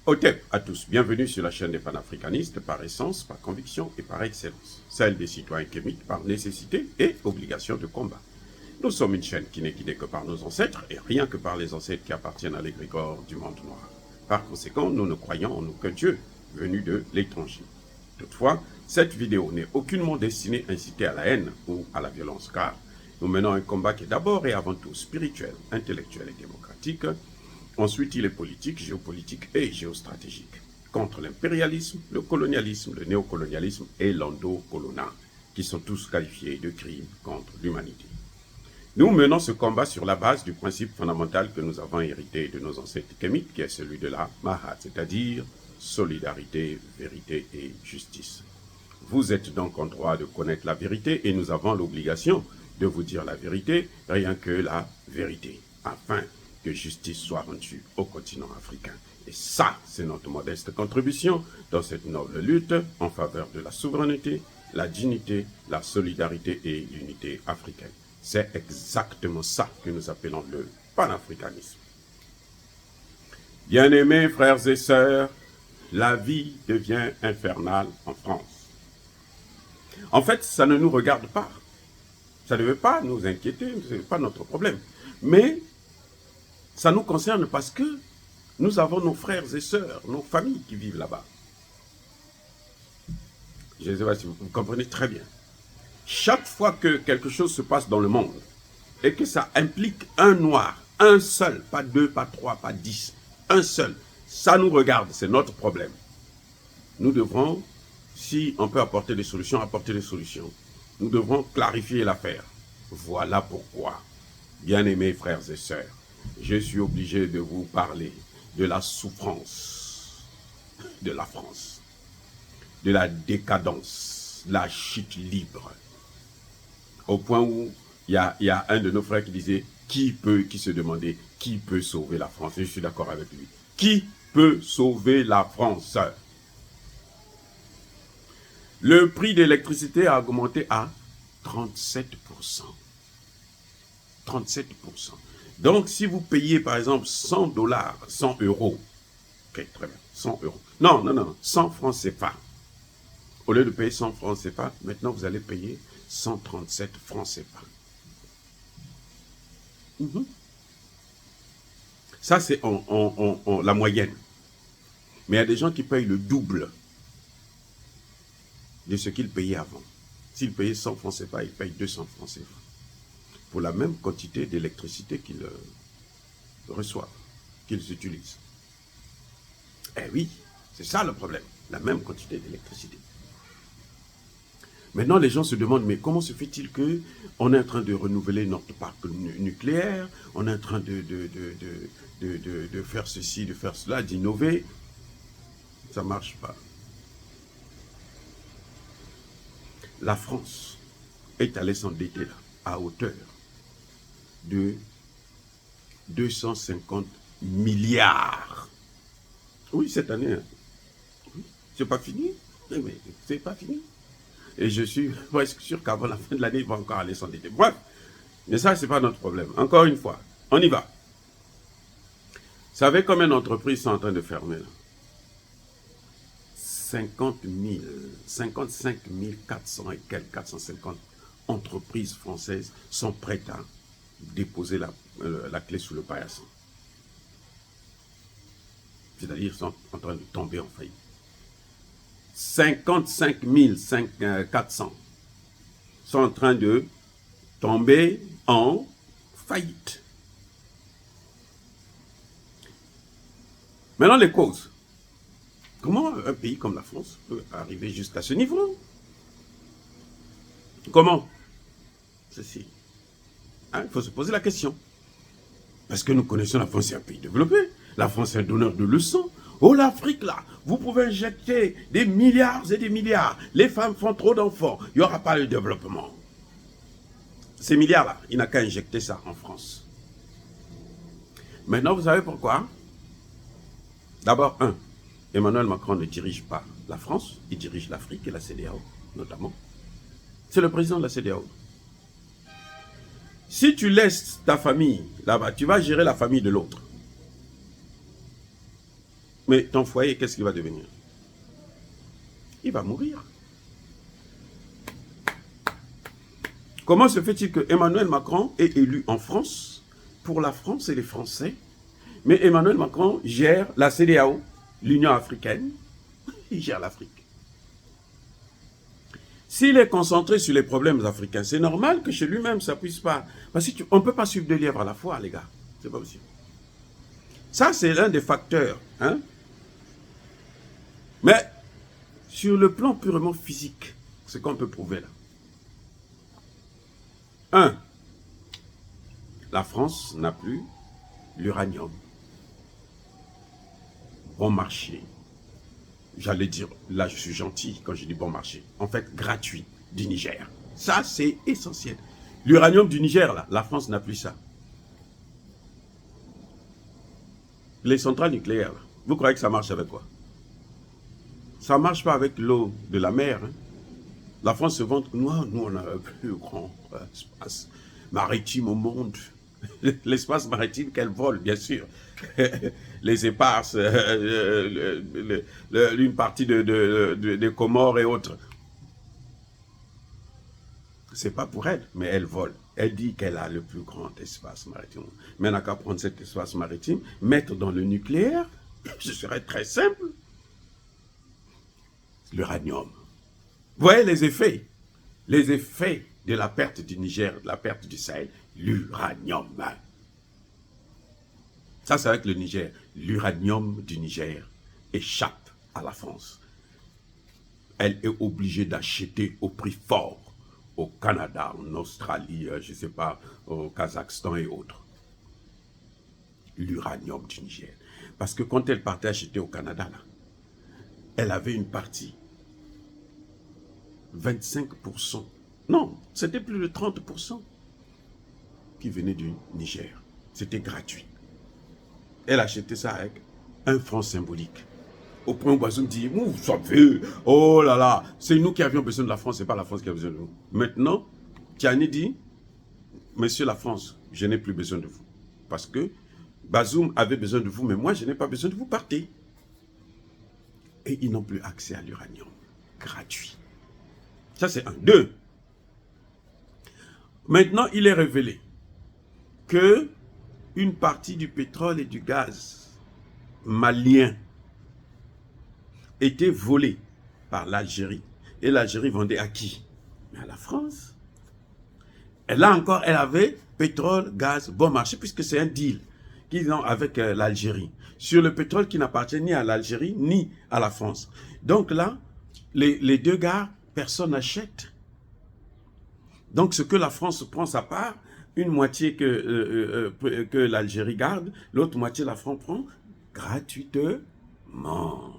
Otep à tous, bienvenue sur la chaîne des panafricanistes par essence, par conviction et par excellence. Celle des citoyens kémites par nécessité et obligation de combat. Nous sommes une chaîne qui n'est guidée que par nos ancêtres et rien que par les ancêtres qui appartiennent à l'égrégore du monde noir. Par conséquent, nous ne croyons en aucun Dieu venu de l'étranger. Toutefois, cette vidéo n'est aucunement destinée à inciter à la haine ou à la violence, car nous menons un combat qui est d'abord et avant tout spirituel, intellectuel et démocratique. Ensuite, il est politique, géopolitique et géostratégique, contre l'impérialisme, le colonialisme, le néocolonialisme et l'endocolonat, qui sont tous qualifiés de crimes contre l'humanité. Nous menons ce combat sur la base du principe fondamental que nous avons hérité de nos ancêtres kémites, qui est celui de la Mahat, c'est-à-dire solidarité, vérité et justice. Vous êtes donc en droit de connaître la vérité et nous avons l'obligation de vous dire la vérité, rien que la vérité, afin que justice soit rendue au continent africain. Et ça, c'est notre modeste contribution dans cette noble lutte en faveur de la souveraineté, la dignité, la solidarité et l'unité africaine. C'est exactement ça que nous appelons le panafricanisme. Bien-aimés frères et sœurs, la vie devient infernale en France. En fait, ça ne nous regarde pas. Ça ne veut pas nous inquiéter, ce n'est pas notre problème. Mais ça nous concerne parce que nous avons nos frères et sœurs, nos familles qui vivent là-bas. Je ne sais pas si vous comprenez très bien. Chaque fois que quelque chose se passe dans le monde et que ça implique un noir, un seul, pas deux, pas trois, pas 10, un seul, ça nous regarde, c'est notre problème. Nous devrons, si on peut apporter des solutions, apporter des solutions. Nous devrons clarifier l'affaire. Voilà pourquoi, bien-aimés frères et sœurs, je suis obligé de vous parler de la souffrance de la France, de la décadence, la chute libre. Au point où il y a un de nos frères qui disait, qui se demandait, qui peut sauver la France? Et je suis d'accord avec lui. Qui peut sauver la France? Le prix de l'électricité a augmenté à 37%. 37%. Donc, si vous payez, par exemple, 100 dollars, 100 euros, ok, très bien, 100 euros. Non, 100 francs CFA. Au lieu de payer 100 francs CFA, maintenant, vous allez payer 137 francs CFA. Ça, c'est la moyenne. Mais il y a des gens qui payent le double de ce qu'ils payaient avant. S'ils payaient 100 francs CFA, ils payent 200 francs CFA. Pour la même quantité d'électricité qu'ils reçoivent, qu'ils utilisent. Eh oui, c'est ça le problème, la même quantité d'électricité. Maintenant, les gens se demandent, mais comment se fait-il qu'on est en train de renouveler notre parc nucléaire, on est en train de faire ceci, de faire cela, d'innover? Ça ne marche pas. La France est allée s'endetter là, à hauteur de 250 milliards. Oui, cette année, hein. C'est pas fini, mais c'est pas fini. Et je suis presque sûr qu'avant la fin de l'année, il va encore aller s'endetter. Bref, mais ça, c'est pas notre problème. Encore une fois, on y va. Vous savez combien d'entreprises sont en train de fermer là? 55 400 et quelques 450 entreprises françaises sont prêtes à déposer la clé sous le paillasson. C'est-à-dire sont en train de tomber en faillite. 55 400 sont en train de tomber en faillite. Maintenant, les causes. Comment un pays comme la France peut arriver jusqu'à ce niveau? Comment? Ceci. Hein, il faut se poser la question. Parce que nous connaissons la France, c'est un pays développé. La France est un donneur de leçons. Oh, l'Afrique, là, vous pouvez injecter des milliards et des milliards. Les femmes font trop d'enfants. Il n'y aura pas de développement. Ces milliards-là, il n'a qu'à injecter ça en France. Maintenant, vous savez pourquoi? D'abord, Emmanuel Macron ne dirige pas la France, il dirige l'Afrique et la CEDEAO, notamment. C'est le président de la CEDEAO. Si tu laisses ta famille là-bas, tu vas gérer la famille de l'autre. Mais ton foyer, qu'est-ce qu'il va devenir? Il va mourir. Comment se fait-il que Emmanuel Macron est élu en France pour la France et les Français, mais Emmanuel Macron gère la CEDEAO, l'Union africaine, il gère l'Afrique. S'il est concentré sur les problèmes africains, c'est normal que chez lui-même, ça puisse pas... Parce qu'on ne peut pas suivre 2 lièvres à la fois, les gars. C'est pas possible. Ça, c'est l'un des facteurs. Hein? Mais, sur le plan purement physique, ce qu'on peut prouver là. 1. La France n'a plus l'uranium. Bon marché. J'allais dire, là je suis gentil quand je dis bon marché. En fait, gratuit du Niger. Ça, c'est essentiel. L'uranium du Niger, là, la France n'a plus ça. Les centrales nucléaires, là, vous croyez que ça marche avec quoi? Ça ne marche pas avec l'eau de la mer. Hein? La France se vante, nous on a le plus grand espace maritime au monde. L'espace maritime qu'elle vole, bien sûr. Les éparses, une partie des Comores et autres. C'est pas pour elle, mais elle vole. Elle dit qu'elle a le plus grand espace maritime. Mais elle n'a qu'à prendre cet espace maritime, mettre dans le nucléaire, ce serait très simple. L'uranium. Vous voyez les effets? Les effets de la perte du Niger, de la perte du Sahel, l'uranium. Ça, c'est avec le Niger. L'uranium du Niger échappe à la France. Elle est obligée d'acheter au prix fort au Canada, en Australie, je ne sais pas, au Kazakhstan et autres. L'uranium du Niger. Parce que quand elle partait acheter au Canada, là, elle avait une partie, 25%, non, c'était plus de 30% qui venait du Niger. C'était gratuit. Elle achetait ça avec 1 franc symbolique. Au point où Bazoum dit, vous savez, oh là là, c'est nous qui avions besoin de la France, c'est pas la France qui a besoin de nous. Maintenant, Tiani dit, monsieur la France, je n'ai plus besoin de vous. Parce que Bazoum avait besoin de vous, mais moi, je n'ai pas besoin de vous, partez. Et ils n'ont plus accès à l'uranium gratuit. Ça, c'est 1. 2. Maintenant, il est révélé que une partie du pétrole et du gaz malien était volée par l'Algérie. Et l'Algérie vendait à qui? À la France. Et là encore, elle avait pétrole, gaz, bon marché, puisque c'est un deal qu'ils ont avec l'Algérie. Sur le pétrole qui n'appartient ni à l'Algérie, ni à la France. Donc là, les 2 gars, personne n'achète. Donc ce que la France prend sa part, une moitié que l'Algérie garde, l'autre moitié la France prend gratuitement.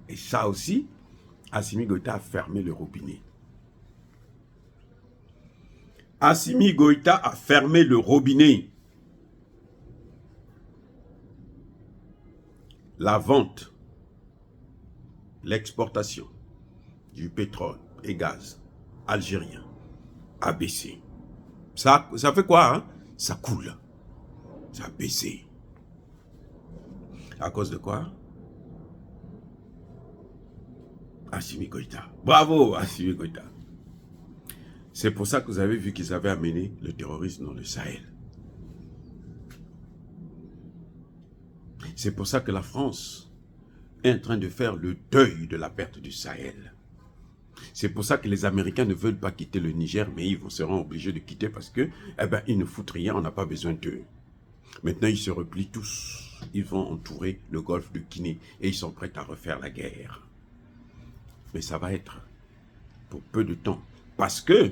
Et ça aussi, Assimi Goïta a fermé le robinet. Assimi Goïta a fermé le robinet. La vente, l'exportation du pétrole et gaz algérien a baissé. Ça fait quoi, hein? Ça coule. Ça a baissé. À cause de quoi? Assimi Goïta. Bravo, Assimi Goïta. C'est pour ça que vous avez vu qu'ils avaient amené le terrorisme dans le Sahel. C'est pour ça que la France est en train de faire le deuil de la perte du Sahel. C'est pour ça que les Américains ne veulent pas quitter le Niger, mais ils seront obligés de quitter parce que, ils ne foutent rien, on n'a pas besoin d'eux. Maintenant, ils se replient tous. Ils vont entourer le golfe de Guinée et ils sont prêts à refaire la guerre. Mais ça va être pour peu de temps. Parce que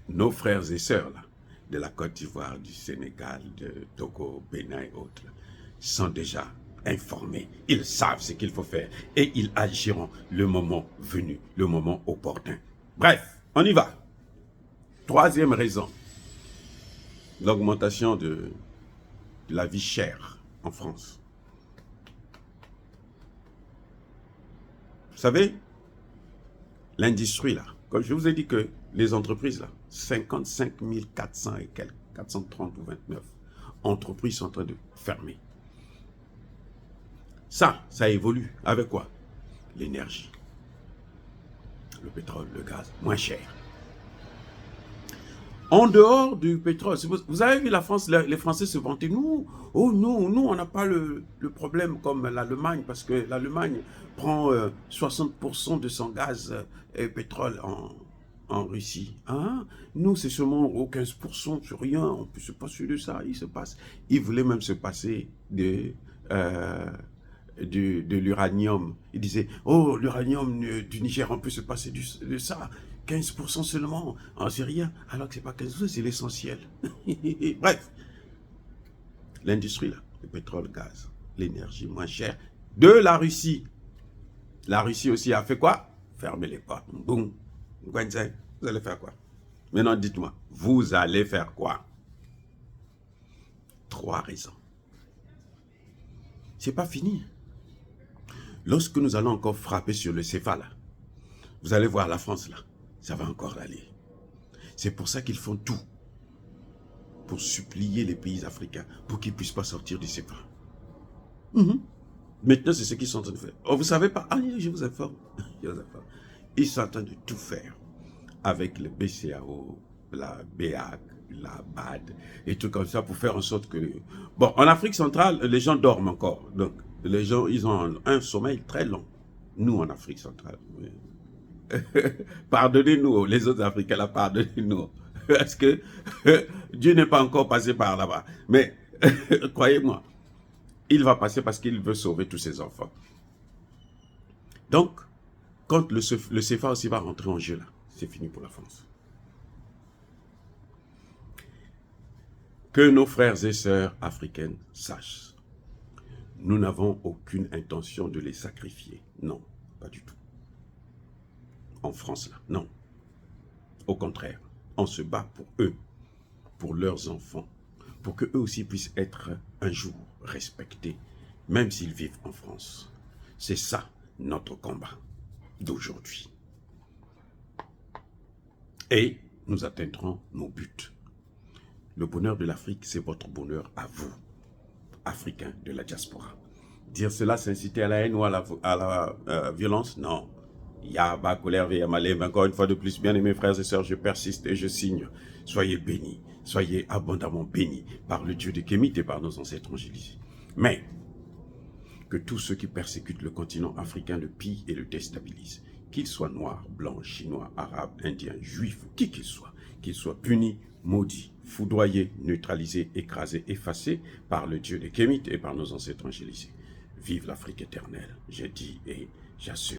nos frères et sœurs là, de la Côte d'Ivoire, du Sénégal, de Togo, Bénin et autres, là, sont déjà informés. Ils savent ce qu'il faut faire et ils agiront le moment venu, le moment opportun. Bref, on y va. 3e raison, l'augmentation de la vie chère en France. Vous savez, l'industrie là, comme je vous ai dit que les entreprises là, 55 400 et quelques, 430 ou 29 entreprises sont en train de fermer. Ça évolue. Avec quoi? L'énergie. Le pétrole, le gaz, moins cher. En dehors du pétrole, vous avez vu la France, les Français se vanter, nous, oh non, nous on n'a pas le problème comme l'Allemagne, parce que l'Allemagne prend 60% de son gaz et pétrole en Russie. Hein? Nous, c'est seulement 15%, c'est rien, on peut se passer de ça, il se passe. Ils voulaient même se passer de l'uranium. Il disait, oh, l'uranium du Niger, on peut se passer de ça. 15% seulement, c'est rien. Alors que c'est pas 15%, c'est l'essentiel. Bref, l'industrie, là, le pétrole, le gaz, l'énergie moins chère de la Russie. La Russie aussi a fait quoi? Fermer les portes. Boum. Vous allez faire quoi? Maintenant, dites-moi, vous allez faire quoi? 3 raisons. C'est pas fini. Lorsque nous allons encore frapper sur le CFA, là, vous allez voir la France, là, ça va encore aller. C'est pour ça qu'ils font tout pour supplier les pays africains pour qu'ils ne puissent pas sortir du CFA. Maintenant, c'est ce qu'ils sont en train de faire. Oh, vous ne savez pas? Ah, je vous informe. Ils sont en train de tout faire avec le BCAO, la BEAC, la BAD, et tout comme ça pour faire en sorte que... Bon, en Afrique centrale, les gens dorment encore. Donc, les gens, ils ont un sommeil très long. Nous, en Afrique centrale. Pardonnez-nous, les autres Africains, là, pardonnez-nous. Parce que Dieu n'est pas encore passé par là-bas. Mais, croyez-moi, il va passer parce qu'il veut sauver tous ses enfants. Donc, quand le CFA aussi va rentrer en jeu, là, c'est fini pour la France. Que nos frères et sœurs africaines sachent, nous n'avons aucune intention de les sacrifier. Non, pas du tout. En France, là, non. Au contraire, on se bat pour eux, pour leurs enfants, pour qu'eux aussi puissent être un jour respectés, même s'ils vivent en France. C'est ça notre combat d'aujourd'hui. Et nous atteindrons nos buts. Le bonheur de l'Afrique, c'est votre bonheur à vous, Africains de la diaspora. Dire cela, c'est inciter à la haine ou à la violence? Non. Yaba, colère, Malem, encore une fois de plus, bien aimés frères et sœurs, je persiste et je signe. Soyez bénis, soyez abondamment bénis par le Dieu de Kémit et par nos ancêtres angélisés. Mais, que tous ceux qui persécutent le continent africain le pillent et le déstabilisent, qu'ils soient noirs, blancs, chinois, arabes, indiens, juifs, qui qu'ils soient punis, maudits, foudroyés, neutralisés, écrasés, effacés par le Dieu de Kémit et par nos ancêtres angélisés. Vive l'Afrique éternelle, j'ai dit et j'assure.